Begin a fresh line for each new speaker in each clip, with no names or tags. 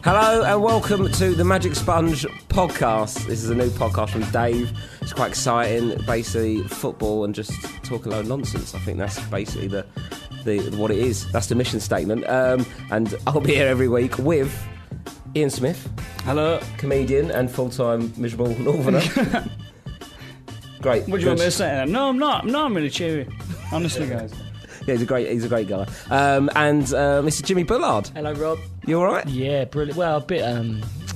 Hello and welcome to the Magic Sponge podcast. This is a new podcast from Dave. It's quite exciting. Basically, football and just talk a load of nonsense. I think that's basically the what it is. That's the mission statement. And I'll be here every week with Ian Smith.
Hello.
Comedian and full-time miserable northerner. Great.
What do you want me to say? No, I'm not. No, I'm really cheery. Honestly, guys.
Yeah, he's a great guy. And Mr. Jimmy Bullard.
Hello, Rob.
You all right?
Yeah, brilliant. Well,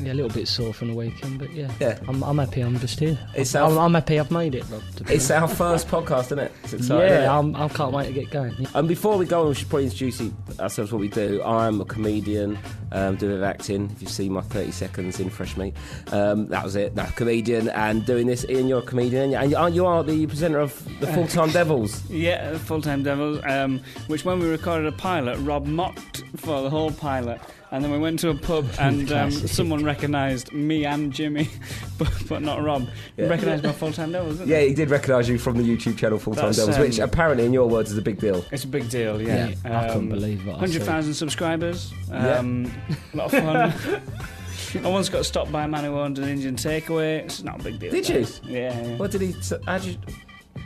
a little bit sore from the weekend, but yeah. I'm happy. I'm just here. I'm happy I've made it, Rob.
It's our first podcast, isn't it? It's exciting.
Yeah, I can't wait to get going. Yeah.
And before we go on, we should probably introduce ourselves, what we do. I'm a comedian, do a bit of acting. If you see my 30 seconds in Fresh Meat, that was it. That comedian and doing this. Ian, you're a comedian, and you are the presenter of the Full-Time Devils.
Yeah, Full-Time Devils, which when we recorded a pilot, Rob mocked for the whole pilot. And then we went to a pub and someone recognised me and Jimmy, but not Rob. Yeah. Recognised my Full-Time Devils, didn't
Yeah, he did recognise you from the YouTube channel Full-Time Devils, which apparently, in your words, is a big deal.
It's a big deal, yeah.
I couldn't believe it.
100,000 subscribers. A lot of fun. I once got stopped by a man who owned an Indian takeaway. It's not a big deal.
Did you?
Yeah.
What did he... How'd you...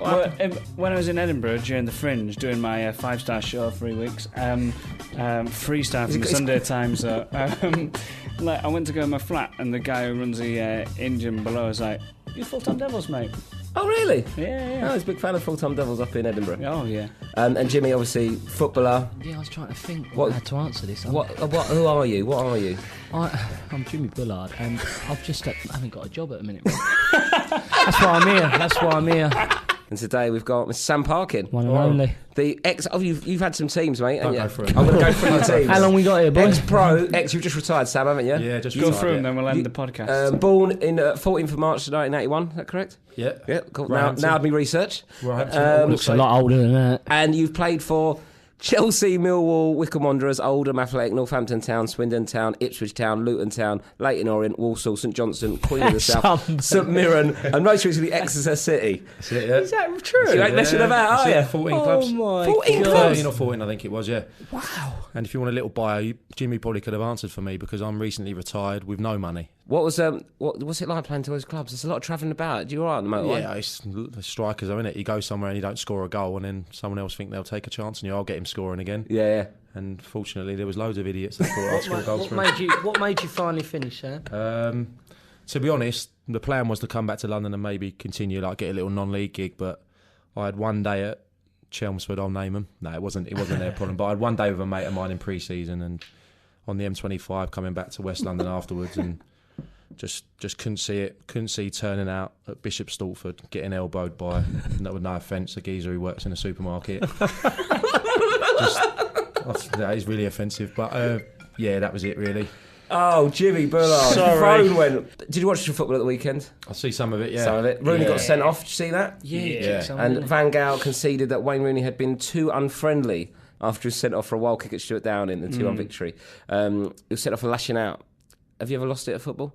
Well, when I was in Edinburgh during the Fringe, doing my 5-star show 3 weeks, 3-star from the Sunday Times. I went to go in my flat, and the guy who runs the engine below was like, "You Full-Time Devils, mate."
Oh, really?
Yeah.
I was a big fan of Full-Time Devils up in Edinburgh.
Oh, yeah.
And Jimmy, obviously, footballer.
Yeah, I was trying to think
how
to answer this.
Who are you? What are you?
I'm Jimmy Bullard, and I've just haven't got a job at the minute. That's why I'm here.
And today we've got Mr. Sam Parkin.
One and only.
The ex... Oh, you've had some teams, mate.
Don't go through it.
I'm going to go through your teams.
How long we got here, boy?
Ex-pro. You've just retired, Sam, haven't you?
Yeah, just
go
retired,
through and then we'll end the podcast.
Born in 14th of March 1981, is that correct?
Yeah.
Yeah, cool. Now me research.
Looks a lot older than that.
And you've played for Chelsea, Millwall, Wycombe Wanderers, Oldham Athletic, Northampton Town, Swindon Town, Ipswich Town, Luton Town, Leyton Orient, Walsall, St Johnstone, Queen of the South, St Mirren, and most recently Exeter City.
That's it, yeah.
Is that true? You ain't messing about, are you?
14 clubs.
Oh my
14
God.
clubs?
13 or 14, I think it was, yeah.
Wow.
And if you want a little bio, Jimmy probably could have answered for me because I'm recently retired with no money.
What's it like playing to those clubs? There's a lot of travelling about. Do you all right on the motorway?
Yeah, it's the strikers are in it. You go somewhere and you don't score a goal, and then someone else think they'll take a chance, and I'll get him scoring again.
Yeah.
And fortunately, there was loads of idiots that thought I'd score goals for him.
What made you finally finish, Sam?
To be honest, the plan was to come back to London and maybe continue, like get a little non-league gig. But I had one day at Chelmsford, I'll name them. No, it wasn't their problem. But I had one day with a mate of mine in pre-season, and on the M25 coming back to West London afterwards, and just couldn't see it. Couldn't see turning out at Bishop Stortford, getting elbowed by, with no offence, a geezer who works in a supermarket. That is really offensive. But yeah, that was it really.
Oh, Jimmy Bullard.
Sorry.
Phone went. Did you watch the football at the weekend?
I see some of it, yeah.
Some of it. Rooney got sent off. Did you see that?
Yeah.
And Van Gaal conceded that Wayne Rooney had been too unfriendly after he was sent off for a wild kick at Stuart Downing in the 2-1 victory. He was sent off for lashing out. Have you ever lost it at football?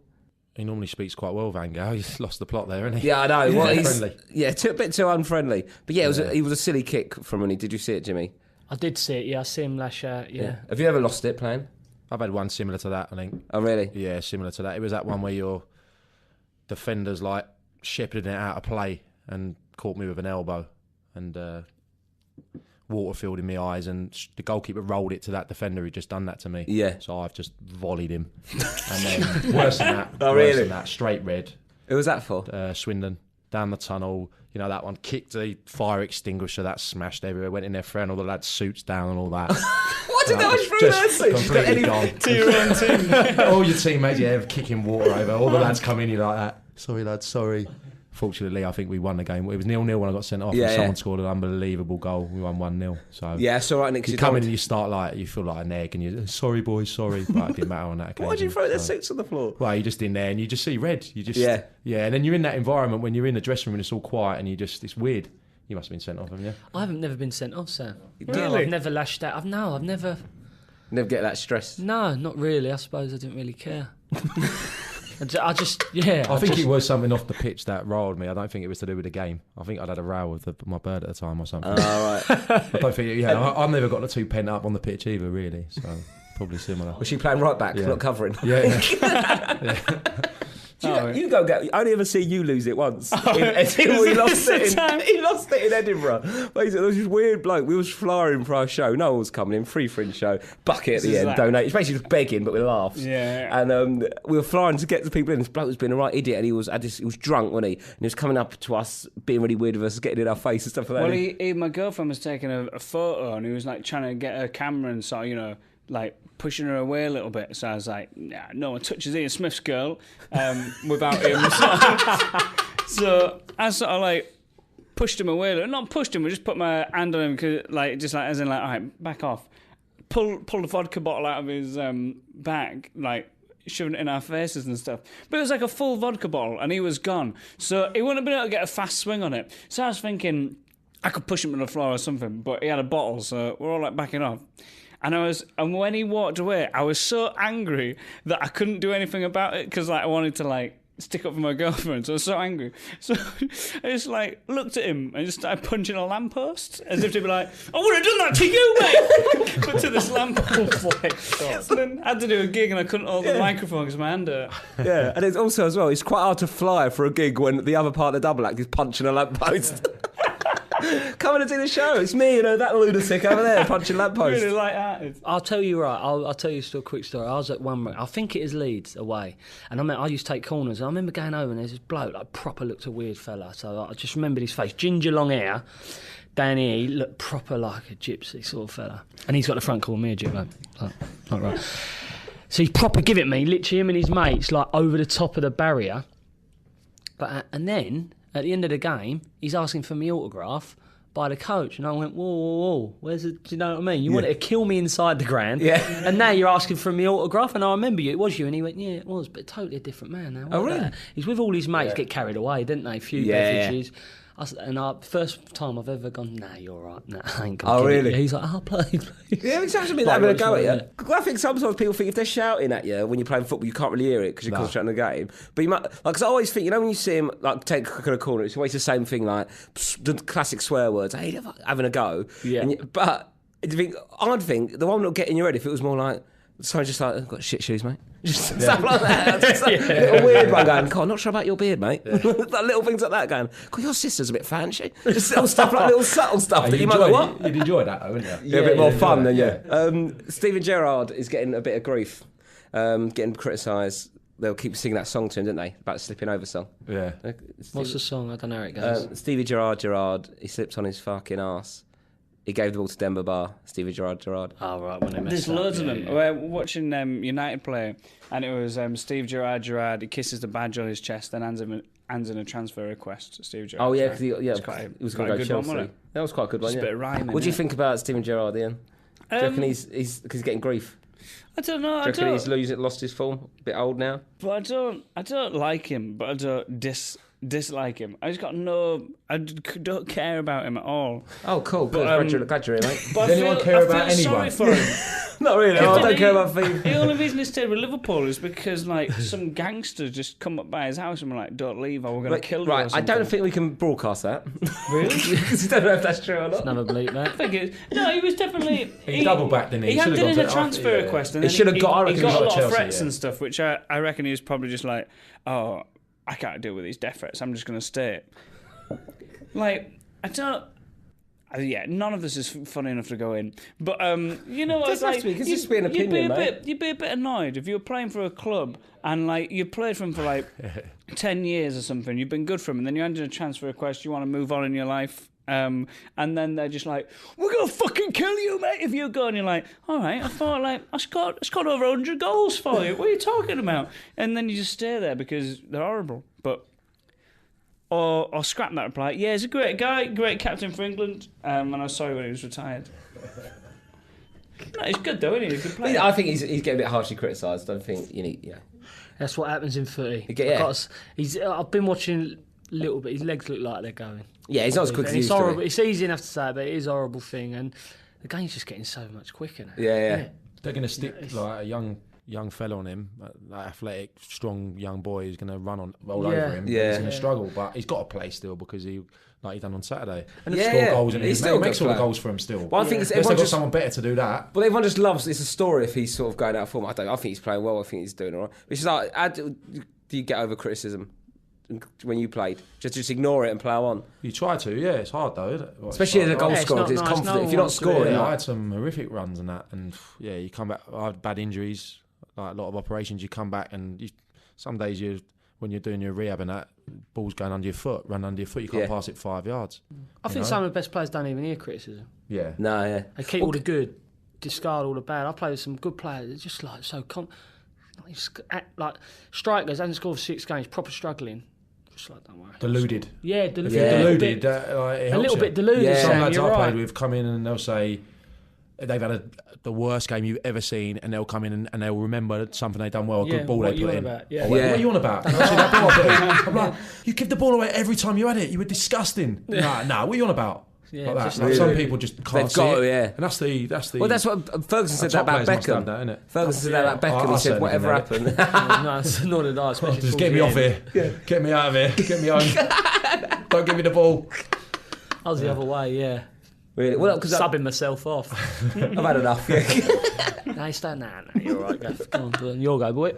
He normally speaks quite well, Van Gaal. He's lost the plot there, hasn't he?
Yeah, I know. Well,
Friendly.
Yeah, a bit too unfriendly. But yeah, it was a silly kick from Rooney. Did you see it, Jimmy?
I did see it, yeah. I see him lash out, yeah.
Have you ever lost it playing?
I've had one similar to that, I think.
Oh, really?
Yeah, similar to that. It was that one where your defender's like shepherding it out of play and caught me with an elbow and water filled in my eyes, and the goalkeeper rolled it to that defender who'd just done that to me.
Yeah.
So I've just volleyed him. And then worse than that.
Oh,
worse
really?
than that, straight red.
Who was that for?
Swindon. Down the tunnel, you know, that one kicked the fire extinguisher, that smashed everywhere, went in there, throwing all the lads' suits down and all that.
What did that through their suits?
Completely gone.
To your own team.
All your teammates, kicking water over. All the lads come in, you're like that. Sorry, lads, sorry. Fortunately, I think we won the game. It was 0-0 when I got sent off, and someone scored an unbelievable goal. We won 1-0. So
yeah, it's all right, Nick.
You come in and you start like, you feel like an egg, and you're sorry, boys, sorry. But it didn't matter on that occasion.
Why did you throw their suits on the floor?
Well, you're just in there and you just see red. You just and then you're in that environment when you're in the dressing room and it's all quiet and it's weird. You must have been sent off, haven't you?
I haven't never been sent off, Sam.
Really?
No, I've never lashed out. I've never.
Never get that stress.
No, not really. I suppose I didn't really care. And I think
it was something off the pitch that riled me. I don't think it was to do with the game. I think I'd had a row with my bird at the time or something.
Right.
I don't think. Yeah, I've never got the two pent up on the pitch either, really. So probably similar.
Was she playing right back, not covering?
Yeah.
You go get. I only ever see you lose it once. He lost it in Edinburgh. Basically, there was this weird bloke. We was flying for our show. No one was coming in. Free fringe show. Bucket at the end. Donate. It's basically just begging, but with laughs.
Yeah.
And we were flying to get the people in. This bloke was being a right idiot, and he was drunk, wasn't he? And he was coming up to us, being really weird with us, getting in our face and stuff like that.
Well, my girlfriend was taking a photo, and he was like trying to get her camera and sort of, like pushing her away a little bit. So I was like, nah, no one touches Ian Smith's girl without him. So I sort of like pushed him away. Not pushed him, I just put my hand on him, all right, back off. Pulled the vodka bottle out of his bag, like shoving it in our faces and stuff. But it was like a full vodka bottle, and he was gone. So he wouldn't have been able to get a fast swing on it. So I was thinking I could push him to the floor or something, but he had a bottle, so we're all like backing off. And when he walked away, I was so angry that I couldn't do anything about it because I wanted to stick up for my girlfriend. So I was so angry. So I just looked at him and just started punching a lamppost as if to be like, I would have done that to you, mate. But to this lamppost. So then I had to do a gig and I couldn't hold the microphone because my hand hurt.
Yeah, and it's also as well, it's quite hard to fly for a gig when the other part of the double act is punching a lamppost. Coming to do the show. It's me, that lunatic over there punching lampposts.
Really light-hearted.
I'll tell you I'll tell you still a quick story. I was at one, I think it is Leeds away, and I used to take corners. I remember going over and there's this bloke, proper looked a weird fella. So I just remembered his face, ginger long hair, down here, he looked proper like a gypsy sort of fella. And he's got the front calling me a gypsy. Not right. So he's proper give it me, literally him and his mates, over the top of the barrier. But and then at the end of the game, he's asking for my autograph by the coach, and I went, whoa, where's it? Do you know what I mean? You wanted to kill me inside the ground, and now you're asking for my autograph, and I remember you, it was you, and he went, yeah, it was, but totally a different man now.
Oh, really?
He's with all his mates, get carried away, didn't they? A few beverages. First time I've ever gone, nah, you're right, nah, I ain't gonna
Oh, really?
He's like, I'll play, please.
Yeah, it's actually been having a go at you. I think sometimes people think if they're shouting at you when you're playing football, you can't really hear it because you're concentrating on the game. But you might, because I always think, when you see him take a cook in a corner, it's always the same thing, the classic swear words, hey, having a go.
Yeah.
But I'd think the one that would get in your head if it was more like, someone just I've got shit shoes, mate. Just stuff like that. Just a weird one going, God, I'm not sure about your beard, mate. Little things like that going, God, your sister's a bit fat, isn't she? Just little stuff little subtle stuff that you might go, what?
You'd enjoy that, though, wouldn't you?
Yeah, a bit more fun than Steven Gerrard is getting a bit of grief, getting criticised. They'll keep singing that song to him, don't they? About the slipping over song.
Yeah.
What's the song? I don't know how it goes.
Stevie Gerrard, he slipped on his fucking arse. He gave the ball to Demba Ba, Stevie Gerrard.
Oh, right, when they messed
There's
up.
loads of them. We're watching United play, and it was Steve Gerrard. He kisses the badge on his chest, then hands in a transfer request to Steve Gerrard.
Oh, yeah, because he was going to go
good
Chelsea.
one,
That was quite a good one,
Just a bit of rhyming.
What do you think about Steven Gerrard, Ian? Do you reckon he's getting grief?
I don't know.
Do you reckon he's lost his form? A bit old now?
But I don't like him, but I don't dislike him. I don't care about him at all.
Oh, cool. Glad you're here, mate.
Does
anyone care about anyone?
Sorry for him.
Not really. I don't care about FIFA.
The only reason he stayed with Liverpool is because some gangster just come up by his house and were like, "Don't leave, or we're going to kill you."
Right, I don't think we can broadcast that.
Really?
Because I don't know if that's true or not.
It's never bleep that.
I think he was definitely.
He double backed, didn't he?
He handed in a transfer request, and
he should have got.
He got a lot of threats and stuff, which I reckon he was probably just like, "Oh, I can't deal with these death threats. I'm just going to stay." I don't. Yeah, none of this is funny enough to go in. But, it's like...
It's just be an opinion, mate.
You'd be a bit annoyed if you were playing for a club and, you played for them for, 10 years or something. You've been good for them, and then you ended a transfer request, you want to move on in your life, and then they're just like, we're going to fucking kill you, mate, if you go. And you're like, all right, I thought, I scored over 100 goals for you. What are you talking about? And then you just stay there because they're horrible. But... Or scrap that reply. Yeah, he's a great guy, great captain for England, and I was sorry when he was retired. No, he's good though, isn't he? He's a good player.
I think he's getting a bit harshly criticised. I don't think
That's what happens in footy. I've been watching a little bit. His legs look like they're going.
Yeah, he's not as quick as he used
to. It's easy enough to say, but it is a horrible thing, and the game's just getting so much quicker now.
Yeah.
They're going to stick a young young fella on him, like athletic, strong young boy who's going to run all over him.
Yeah.
He's going to struggle, but he's got to play still because he done on Saturday. And
Yeah,
score
yeah.
goals and he
still
makes all the
play.
goals for him still.
Well, I think it's
Unless
everyone
they've got
just.
someone better to do that.
Well, everyone just loves. It's a story if he's sort of going out of form. I think he's playing well. I think he's doing all right. Which is like, how do you get over criticism when you played? Just ignore it and plough on.
You try to, yeah. It's hard though, isn't it?
Especially as a goal
it's
scorer,
not
it's
nice.
confident.
No
If you're not
one wants to do
scoring,
it.
Yeah, I
like,
had some horrific runs and that, and yeah, you come back. I had bad injuries, like a lot of operations. You come back, and some days when you're doing your rehab and that, ball's going under your foot, run under your foot. You can't pass it 5 yards.
I think some of the best players don't even hear criticism.
Yeah.
no, yeah.
They keep all the good, discard all the bad. I play with some good players. It's just like so like strikers hasn't scored for 6 games, proper struggling. Just like don't worry.
Deluded.
Yeah, deluded.
Yeah.
Deluded.
A little bit deluded.
Yeah.
Some
Sam,
lads
you're
I played
right.
with come in and they'll say they've had the worst game you've ever seen, and they'll come in and they'll remember something they've done well, a
Yeah,
good ball
what
they
you
put
on
in.
about? Yeah.
What
Yeah.
are you on about? You see that ball I put in? I'm like, you give the ball away every time you had it. You were disgusting. Nah, what are you on about?
Yeah,
Like that.
just
Like,
like-
some people just can't
They've
see
got
it.
to, yeah.
And that's the.
Well, that's what Ferguson said that
top
about
players must have
Beckham.
that, innit?
Ferguson said that about Beckham.
I
He said,
certainly
whatever
can have
happened.
No, it's nor did I, especially
Just
towards
get me
the
off
end.
here. Get me out of here. Get me home. Don't give me the ball.
I was the other way, yeah.
Really? Well, because I've
Subbing myself off.
had enough. Yeah.
No, nah, you're all right, Gaff. Go on, you'll go, boy.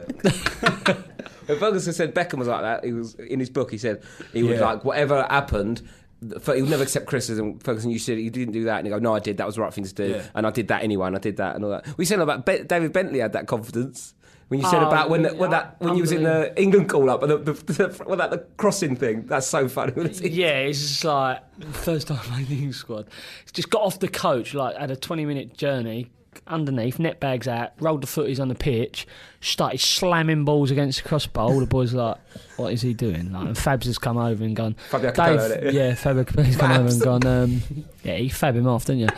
When Ferguson said Beckham was like that, he was in his book. He said he would like whatever happened. He would never accept criticism. Ferguson, you said you didn't do that, and he go, "No, I did. That was the right thing to do,
Yeah.
and I did that anyway, and I did that, and all that." We said about David Bentley had that confidence when you said about when you was in the England call up and the crossing thing. That's so funny.
Yeah, it's just like first time I made the England squad. Just got off the coach, like had a 20-minute journey underneath, net bags out, rolled the footies on the pitch, started slamming balls against the crossbar. All the boys were like, what is he doing? Like, and Fabs has come over and gone,
Fabio Capello,
Dave,
innit?
yeah, Fabio Capello's come over and gone, yeah, you fab him off, didn't you?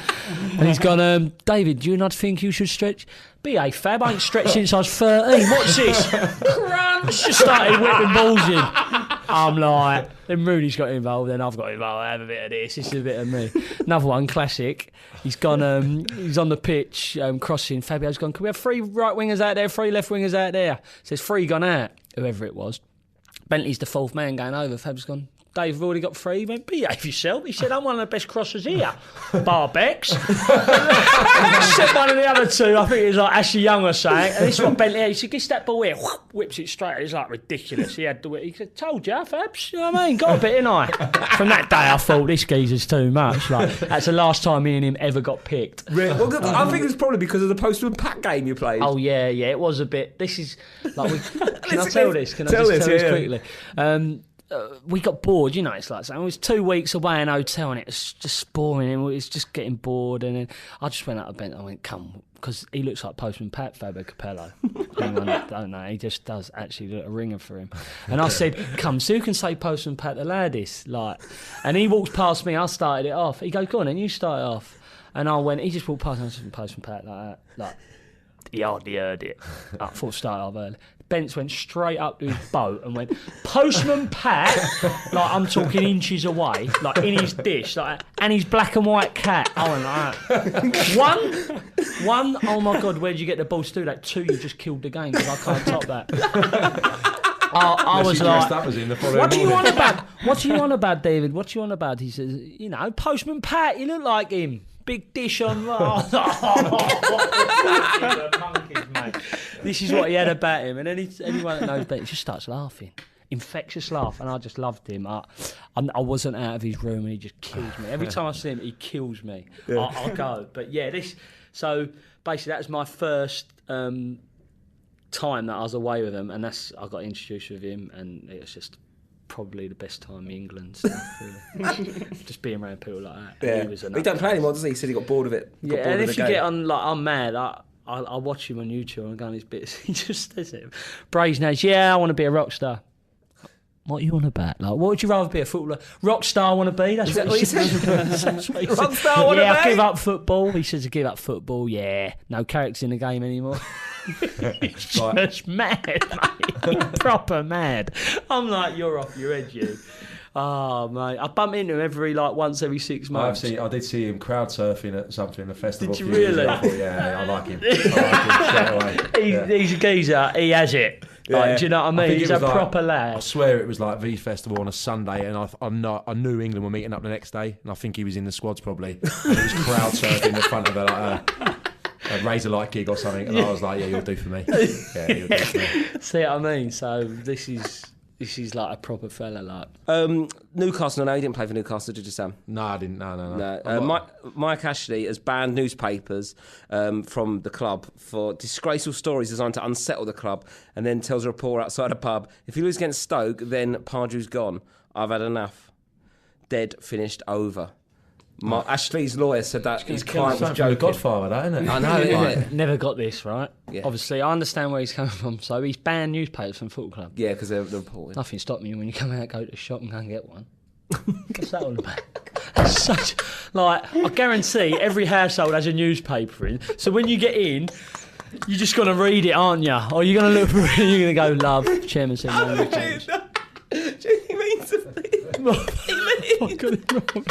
And he's gone, David, do you not think you should stretch? BA Fab, I ain't stretched since I was 13. What's this? Crunch! Just started whipping balls in. I'm like, then Rooney's got involved, then I've got involved. I have a bit of this is a bit of me. Another one, classic. He's gone, he's on the pitch, crossing. Fabio's gone, can we have 3 right wingers out there, 3 left wingers out there? Says 3 gone out, whoever it was. Bentley's the 4th man going over. Fab's gone, Dave, we've already got 3. He went, behave yourself. He said, I'm one of the best crossers here. Barbex. Said one of the other 2, I think it was like Ashley Young or something. And this is what Bentley had. He said, get that ball here. Whips it straight. It's like ridiculous. He had to He said, told you, Fabs. You know what I mean? Got a bit, didn't I? From that day, I thought, this geezer's too much. Like, that's the last time me and him ever got picked.
Really? Well, I think it's probably because of the Postman Pat game you played.
Oh, yeah, it was a bit. This is like, can I
Listen,
tell this? Can I
tell
just
this,
tell
yeah.
this quickly? We got bored, you know. It's like saying it was 2 weeks away in a hotel, and it was just boring. And it was just getting bored. And then I just went up to Ben. I went, "Come," because he looks like Postman Pat, Fabio Capello. Anyone that don't know, he just does actually look a ringer for him. And I said, "Come, so you can say Postman Pat the laddest." Like, and he walks past me. I started it off. He goes, "Go on, and you start it off." And I went. He just walked past. And I said, "Postman Pat like that." Like, he hardly heard it. I thought start off early. Bence went straight up to his boat and went, Postman Pat, like I'm talking inches away, like in his dish, like, and his black and white cat. I went like that. One, oh my God, where'd you get the balls to do that? 2, you just killed the game because I can't top that. I was like, what do you want about? What do you want about, David? What do you want about? He says, you know, Postman Pat, you look like him. Big dish on. Monkeys, mate. This is what he had about him, and anyone that knows better just starts laughing, infectious laugh, and I just loved him. I wasn't out of his room, and he just kills me every time I see him. He kills me. Yeah. I'll go, but yeah, this. So basically, that was my first time that I was away with him, and I got introduced with him, and it was just probably the best time in England stuff, really. Just being around people like that.
Yeah. He don't play anymore, does he? He said he got bored of it.
Yeah, and if you get on, like, I'm mad. I watch him on YouTube and go on his bits. He just says it. Brazenage, yeah, I want to be a rock star. What are you on about? Like, what would you rather be, a footballer? Rock star I want to be? That's what he said.
Rock star I want to be?
Yeah, I give up football. He says, I give up football, yeah. No characters in the game anymore. He's just mad, mate. Proper mad. I'm like, you're off your head, you. Oh, mate. I bump into him once every 6 months.
I did see him crowd surfing at something, a festival.
Did you really?
I thought, yeah, I like him. Straight away.
He's a geezer. He has it. Like, do you know what I mean? He's a proper lad.
I swear it was like V Festival on a Sunday, and I knew England were meeting up the next day, and I think he was in the squads probably. And he was crowd surfing in front of a razor light gig or something, and I was like, yeah, you'll do for me. Yeah, you'll do for me.
See what I mean? So this is like a proper fella, like.
Newcastle, no, you didn't play for Newcastle, did you, Sam?
No, I didn't. No.
Mike Ashley has banned newspapers from the club for disgraceful stories designed to unsettle the club, and then tells a reporter outside a pub, if you lose against Stoke, then Pardew's gone. I've had enough. Dead, finished, over. Ashley's lawyer said that his client was joking.
Godfather, that, isn't it?
I know, isn't it?
Never got this, right?
Yeah.
Obviously, I understand where he's coming from. So he's banned newspapers from football club.
Yeah, because they're reporting.
Nothing stopped me when you come out, go to the shop and go and get one. What's that all about? That's such, I guarantee every household has a newspaper in. So when you get in, you're just going to read it, aren't you? Or you're going to look for it and you're going to go, love, chairman said no newspapers.
He means to
I got it wrong.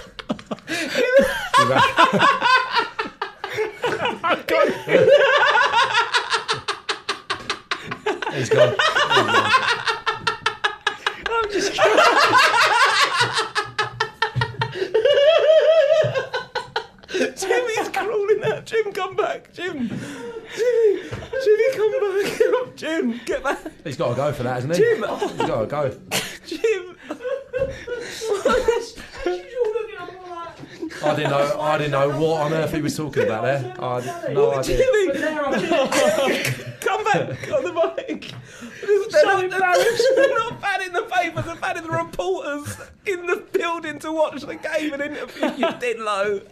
He's gone.
I'm just
Jimmy's crawling out. Jim, come back. Jimmy, come back. Jim, get back.
He's got to go for that, hasn't he?
Jim.
He's got to go.
Jim.
I didn't know what on earth he was talking about there. I had no idea.
Jimmy, come back on the mic. They're not banning the papers, they're banning the reporters in the building to watch the game and interview you, Dinlow.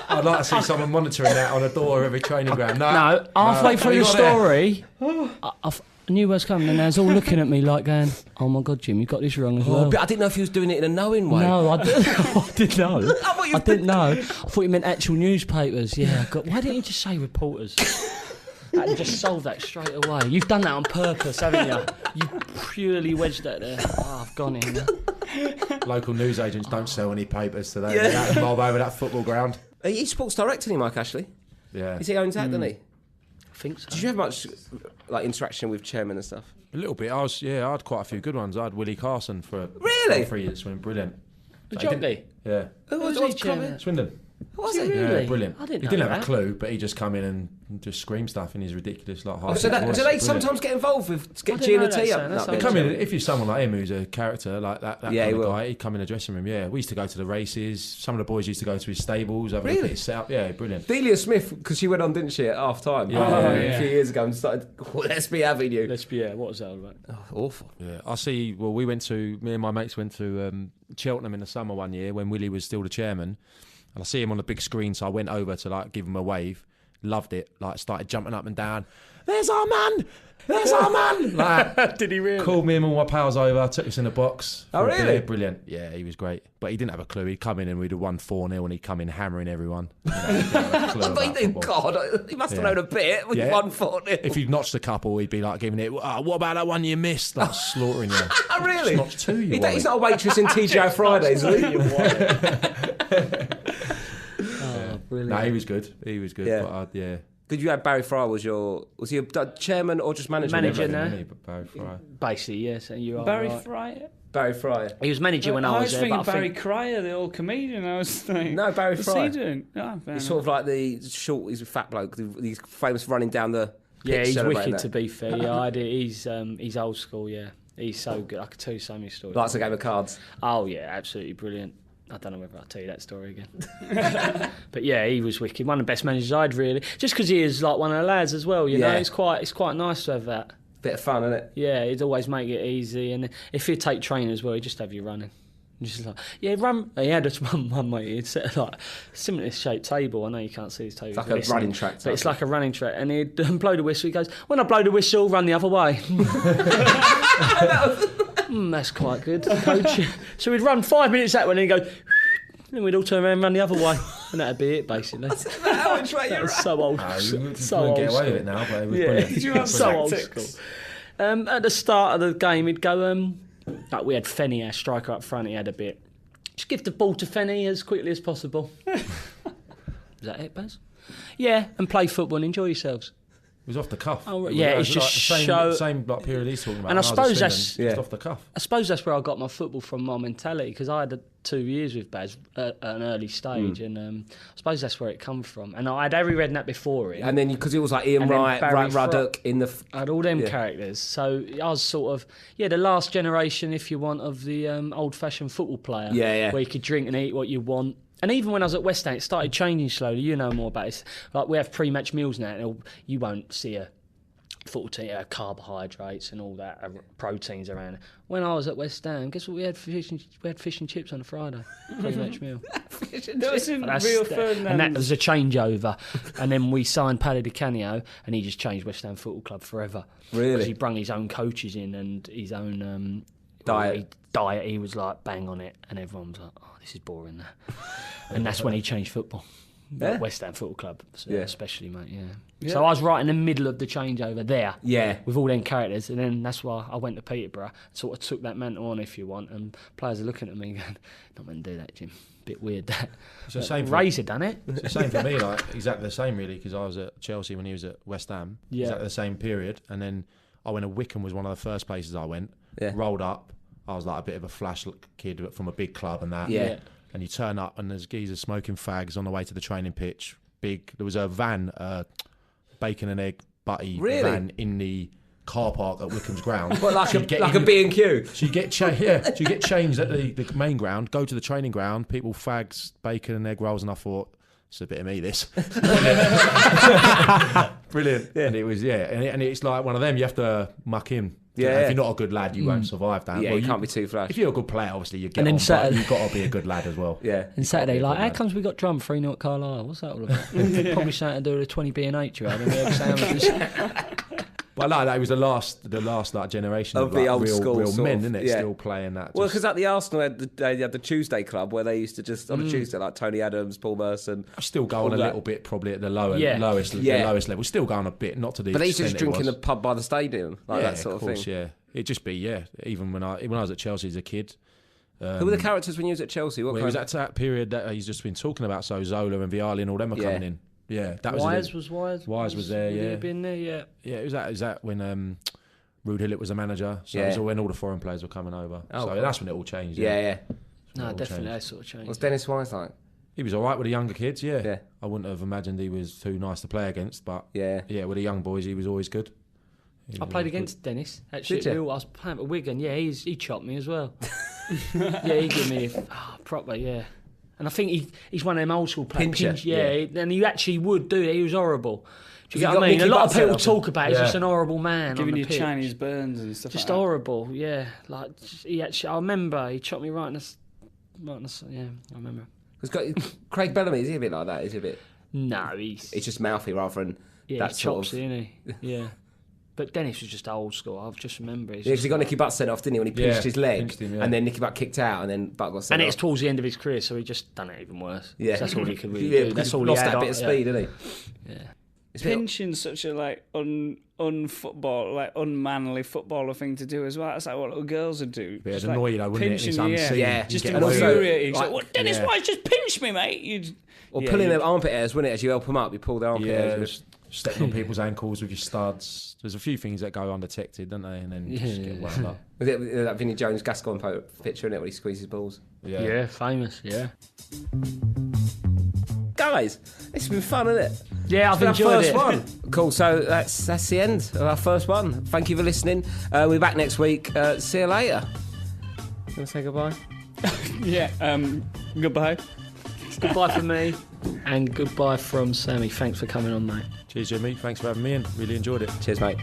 I'd like to see someone monitoring that on a door of every training ground.
No, halfway through the story, I knew what was coming, and they was all looking at me like going, "Oh my God, Jim, you got this wrong as well."
But I didn't know if he was doing it in a knowing way.
No, I didn't know.
I
didn't know. I thought you meant actual newspapers. Yeah, why didn't you just say reporters? That just solve that straight away. You've done that on purpose, haven't you? You purely wedged that there. Oh, I've gone in there.
Local news agents don't sell any papers today.
Yeah.
They're out of mob over that football ground.
He's sports director, isn't he, Mike Ashley?
Yeah.
He owns that, doesn't he?
I think so.
Did you have much interaction with chairman and stuff?
A little bit. I had quite a few good ones. I had Willie Carson for
Really?
3 years. Brilliant.
The jockey?
Yeah.
Who was
he,
he,
chairman?
Swindon.
Was he?
Really?
Yeah, brilliant.
I didn't
he
know
didn't have
that.
a clue, but he just come in and just scream stuff in his ridiculous high
So do they
voice.
sometimes get involved with
I
G
didn't
and the
know
T
that,
up?
that's
up
Come
there?
in, if you're someone like him who's a character like that
Yeah,
kind
he
of
will.
guy, he'd come in the dressing room. Yeah, we used to go to the races. Some of the boys used to go to his stables. Have a look
Really?
at his setup. Yeah, brilliant.
Delia Smith, because she went on, didn't she, at half time?
Yeah.
A few years ago and started, let's be having you.
What was that all about?
Oh, awful.
Yeah, I see. Well, me and my mates went to Cheltenham in the summer one year when Willie was still the chairman, and I see him on the big screen. So I went over to give him a wave. Loved it. Started jumping up and down. There's our man. There's our man.
Did he really?
Called me and all my pals over. Took us in a box.
Oh,
for a
really?
beer. Brilliant. Yeah, he was great. But he didn't have a clue. He'd come in and we'd have won 4-0 and he'd come in hammering everyone. He didn't have a clue about
But he did,
football.
God, he must have
Yeah.
known a bit. We
Yeah.
won 4-0.
If he'd notched a couple, he'd be giving it, what about that one you missed? Slaughtering you.
Oh, really?
Notched 2, you
He's not a waitress in TGI Fridays, is he?
Oh, brilliant.
No, he was good. He was good.
Yeah.
But yeah.
Did you have Barry Fry? Was he a chairman or just manager?
Manager,
Everything,
no?
didn't he? But Barry Fry.
Basically, yes. And you are
Barry
right.
Fry.
Barry Fry.
He was manager when I was there,
thinking
but I
Barry
think...
Cryer, the old comedian. I was thinking.
No, Barry
What's
Fry.
he doing? Oh, fair
He's
enough.
sort of like the short. He's a fat bloke. He's famous for running down the.
Yeah,
pitch
he's
celebrating
wicked,
that.
to be fair. Yeah, he's old school, yeah. He's so good. I could tell you so many stories.
Likes a game of cards.
Oh, yeah, absolutely brilliant. I don't know whether I'll tell you that story again. But yeah, he was wicked. One of the best managers I'd really. Just because he is like one of the lads as well, you know.
Yeah.
It's quite nice to have that.
Bit of fun, isn't it?
Yeah, he'd always make it easy. And if he'd take training as well, he'd just have you running. Just run. He had us one mate. He'd set similar shaped table. I know you can't see his table.
It's like a running track.
But it's like a running track. And he'd blow the whistle. He goes, when I blow the whistle, run the other way. That's quite good, coach. So we'd run 5 minutes that way and he'd go, then we'd all turn around and run the other way. And that'd be it, basically. That was so old.
No, you
so
wouldn't
old
get away
school.
with it now, but it was
Yeah.
brilliant.
Did you have
So old
tactics?
school. At the start of the game, he'd go, like we had Fenny, our striker up front, he had a bit. Just give the ball to Fenny as quickly as possible. Is that it, Baz? Yeah, and play football and enjoy yourselves.
It was off the cuff.
Oh, yeah, it's just
like same like period he's talking about.
And I suppose that's
just off the cuff.
I suppose that's where I got my football from, my mentality, because I had 2 years with Baz at an early stage, and I suppose that's where it comes from. And I'd already read that before it.
And then because it was like Ian Wright, Ruddock in the.
I had all them characters, so I was sort of the last generation, if you want, of the old-fashioned football player. Where you could drink and eat what you want. And even when I was at West Ham, it started changing slowly. You know more about it. Like we have pre-match meals now, and you won't see a football team, carbohydrates and all that, proteins around. When I was at West Ham, guess what we had? Fish and chips on a Friday. Pre-match meal.
That was in real fun.
And that was a changeover. And then we signed Paddy Di Canio, and he just changed West Ham Football Club forever.
Really?
Because he brung his own coaches in and his own
diet.
He was like bang on it, and everyone was like, "Oh, this is boring." Now. And that's when he changed football.
Yeah.
West Ham Football Club, especially, mate.
Yeah.
So I was right in the middle of the changeover there.
Yeah.
With all them characters, and then that's why I went to Peterborough. Sort of took that mantle on, if you want. And players are looking at me going, "Not meant to do that, Jim. Bit weird that."
It's the same.
Razor done it.
It's the same for me. Like exactly the same, really, because I was at Chelsea when he was at West Ham.
Yeah.
Exactly the same period, and then I went to Wickham. Was one of the first places I went.
Yeah.
Rolled up. I was like a bit of a flash kid from a big club and that.
Yeah.
And you turn up and there's geezers smoking fags on the way to the training pitch. There was a van, bacon and egg butty van in the car park at Wickham's ground.
But like a B&Q.
So you get changed at the main ground, go to the training ground, people fags, bacon and egg rolls, and I thought, it's a bit of me, this. Brilliant. Yeah. And it was, and it's like one of them, you have to muck in.
Yeah.
If you're not a good lad, you won't survive that.
Yeah,
well,
you can't be too flash.
If you're a good player, obviously you get
And then
on,
Saturday-
but you've got to be a good lad as well.
Yeah.
And Saturday, like, how comes we got drummed 3-0 at Carlisle? What's that all about? Probably something to do with a 20B and H you had, and we had sandwiches.
But like that was the last like generation
Of
of
the
like,
old school
real
sort
men,
of,
isn't it?
yeah.
Still playing that.
Well, because at the Arsenal, they had the Tuesday club where they used to just, on a Tuesday, like Tony Adams, Paul Merson.
Still going a little bit, probably at the lowest level. Still going a bit, not to the.
But they used to just
extent
drink
it
in
was.
the pub by the stadium, like that sort of
course,
thing.
Yeah, it'd just be Even when I was at Chelsea as a kid.
Who were the characters when you was at Chelsea? What
Well, it was at that period that he's just been talking about. So Zola and Vialli and all them are coming in. Yeah, that was
Wise
was there.
Would he
Yeah,
have been there? Yeah.
yeah. It was that when Rude Hillett was the manager. So it was when all the foreign players were coming over.
Oh,
so
cool.
that's when it all changed.
Yeah.
No, definitely that sort of change.
What's Dennis Wise like?
He was all right with the younger kids.
Yeah.
I wouldn't have imagined he was too nice to play against, but
Yeah.
with the young boys, he was always good.
I played against Dennis. Actually,
Did you?
I was playing for Wigan. Yeah, he chopped me as well. Yeah, he gave me proper. Yeah, and I think he's one of them old school players.
Pincher.
And he actually would do it. He was horrible. Do you
Has
get what I
he
mean?
got
A lot of
Mickey
people
Butts
talk about he's
Yeah.
just an horrible man.
Giving
on the
you
pitch.
Chinese burns and stuff
Just
like that.
horrible. Yeah, like he actually. I remember he chopped me right in the. Yeah, I remember.
Craig Bellamy, is he a bit like that? Is he a bit?
No, he's
It's just mouthy rather than
yeah,
that
he's
sort
chopsy,
of.
isn't he? Yeah. But Dennis was just old school. I just remember.
Yeah, because he got Nicky Butt sent off, didn't he? When he pinched his leg,
pinched him,
and then Nicky Butt kicked out, and then Butt got sent
And
off.
it's towards the end of his career, so he just done it even worse.
Yeah,
That's all he could really
Yeah,
do. That's
he
all
lost
he had
that bit of speed, didn't he?
Yeah.
It's a bit-
Pinching's such a unmanly footballer thing to do as well. That's like what little girls would do.
Yeah,
Just
it's annoying, though, wouldn't it? It's
pinching you,
unseen.
Yeah.
Just
You get away with it.
infuriating. It's
Like-
like, Dennis Wise just pinched me, mate.
Or pulling them armpit hairs, wouldn't it? As you help them up, you pull their armpit hairs.
just stepping on people's ankles with your studs. There's a few things that go undetected, don't they? And then you just get wound up.
Was it that Vinnie Jones Gascoigne picture in it when he squeezes balls?
Yeah, famous, yeah.
Guys, it's been fun, isn't it?
Yeah, I've
It's been our
enjoyed
first
it.
one. Cool. So that's the end of our first one. Thank you for listening. We're back next week. See you later. You want to say goodbye?
Yeah. Goodbye.
Goodbye from me, and goodbye from Sammy. Thanks for coming on, mate.
Cheers, Jimmy. Thanks for having me in. Really enjoyed it.
Cheers, mate.